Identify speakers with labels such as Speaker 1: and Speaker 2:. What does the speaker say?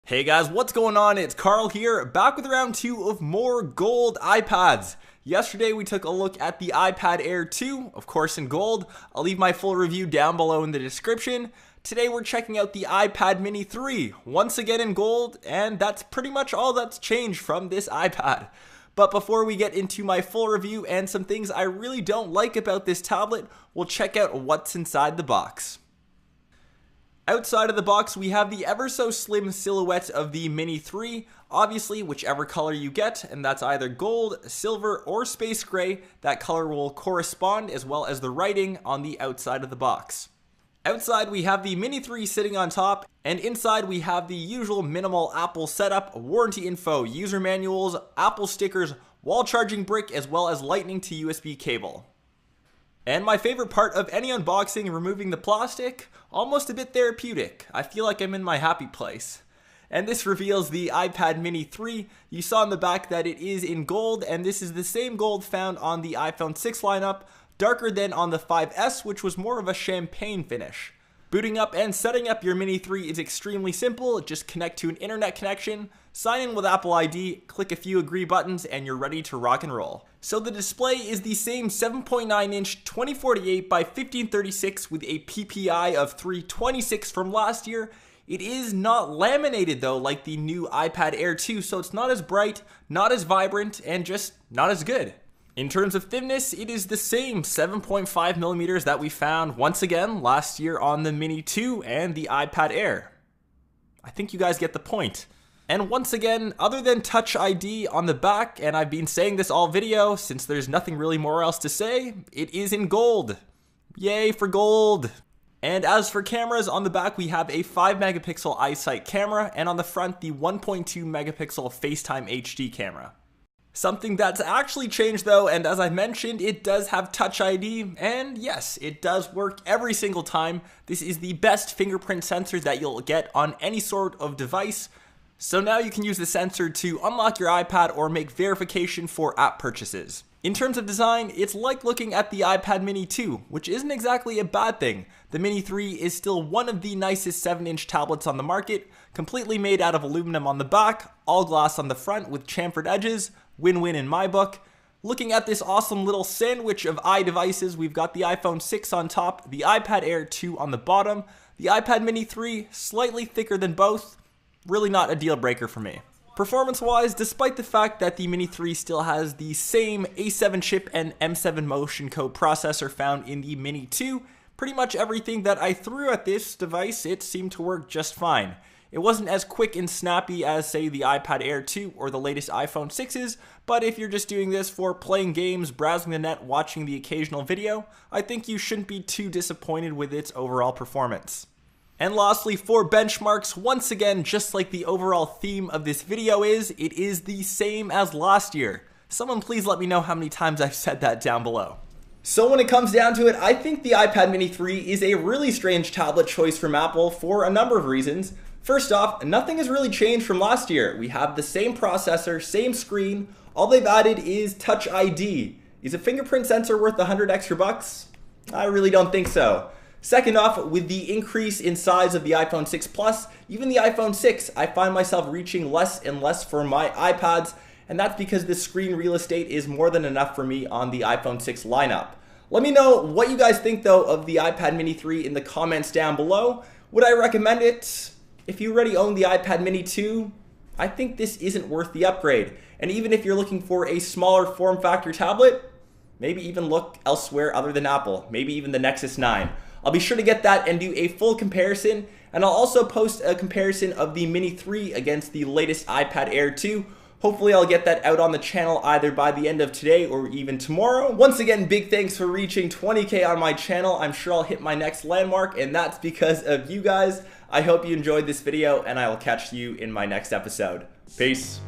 Speaker 1: Hey guys, what's going on? It's Carl here, back with round 2 of more gold iPads. Yesterday we took a look at the iPad Air 2, of course in gold. I'll leave my full review down below in the description. Today we're checking out the iPad Mini 3, once again in gold, and that's pretty much all that's changed from this iPad. But before we get into my full review and some things I really don't like about this tablet, we'll check out what's inside the box. Outside of the box, we have the ever so slim silhouette of the Mini 3, obviously whichever color you get, and that's either gold, silver, or space gray. That color will correspond, as well as the writing on the outside of the box. Outside we have the Mini 3 sitting on top, and inside we have the usual minimal Apple setup, warranty info, user manuals, Apple stickers, wall charging brick, as well as lightning to USB cable. And my favorite part of any unboxing, removing the plastic, almost a bit therapeutic. I feel like I'm in my happy place. And this reveals the iPad Mini 3. You saw in the back that it is in gold, and this is the same gold found on the iPhone 6 lineup, darker than on the 5S, which was more of a champagne finish. Booting up and setting up your Mini 3 is extremely simple. Just connect to an internet connection, sign in with Apple ID, click a few agree buttons, and you're ready to rock and roll. So the display is the same 7.9-inch 2048 by 1536 with a PPI of 326 from last year. It is not laminated though, like the new iPad Air 2, so it's not as bright, not as vibrant, and just not as good. In terms of thickness, it is the same 7.5 millimeters that we found once again last year on the Mini 2 and the iPad Air. I think you guys get the point. And once again, other than Touch ID on the back, and I've been saying this all video since there's nothing really more else to say, it is in gold. Yay for gold. And as for cameras, on the back we have a 5 megapixel iSight camera, and on the front the 1.2 megapixel FaceTime HD camera. Something that's actually changed though, and as I mentioned, it does have Touch ID, and yes, it does work every single time. This is the best fingerprint sensor that you'll get on any sort of device. So now you can use the sensor to unlock your iPad or make verification for app purchases. In terms of design, it's like looking at the iPad Mini 2, which isn't exactly a bad thing. The Mini 3 is still one of the nicest 7-inch tablets on the market, completely made out of aluminum on the back, all glass on the front with chamfered edges. Win-win in my book. Looking at this awesome little sandwich of iDevices, we've got the iPhone 6 on top, the iPad Air 2 on the bottom, the iPad Mini 3 slightly thicker than both. Really not a deal breaker for me. Performance-wise, despite the fact that the Mini 3 still has the same A7 chip and M7 Motion code processor found in the Mini 2, pretty much everything that I threw at this device, it seemed to work just fine. It wasn't as quick and snappy as, say, the iPad Air 2 or the latest iPhone 6s, but if you're just doing this for playing games, browsing the net, watching the occasional video, I think you shouldn't be too disappointed with its overall performance. And lastly, for benchmarks, once again, just like the overall theme of this video is, it is the same as last year. Someone please let me know how many times I've said that down below. So when it comes down to it, I think the iPad Mini 3 is a really strange tablet choice from Apple for a number of reasons. First off, nothing has really changed from last year. We have the same processor, same screen. All they've added is Touch ID. Is a fingerprint sensor worth 100 extra bucks? I really don't think so. Second off, with the increase in size of the iPhone 6 Plus, even the iPhone 6, I find myself reaching less and less for my iPads, and that's because the screen real estate is more than enough for me on the iPhone 6 lineup. Let me know what you guys think though of the iPad Mini 3 in the comments down below. Would I recommend it? If you already own the iPad Mini 2, I think this isn't worth the upgrade. And even if you're looking for a smaller form factor tablet, maybe even look elsewhere other than Apple, maybe even the Nexus 9. I'll be sure to get that and do a full comparison, and I'll also post a comparison of the Mini 3 against the latest iPad Air 2. Hopefully I'll get that out on the channel either by the end of today or even tomorrow. Once again, big thanks for reaching 20K on my channel. I'm sure I'll hit my next landmark, and that's because of you guys. I hope you enjoyed this video, and I will catch you in my next episode. Peace.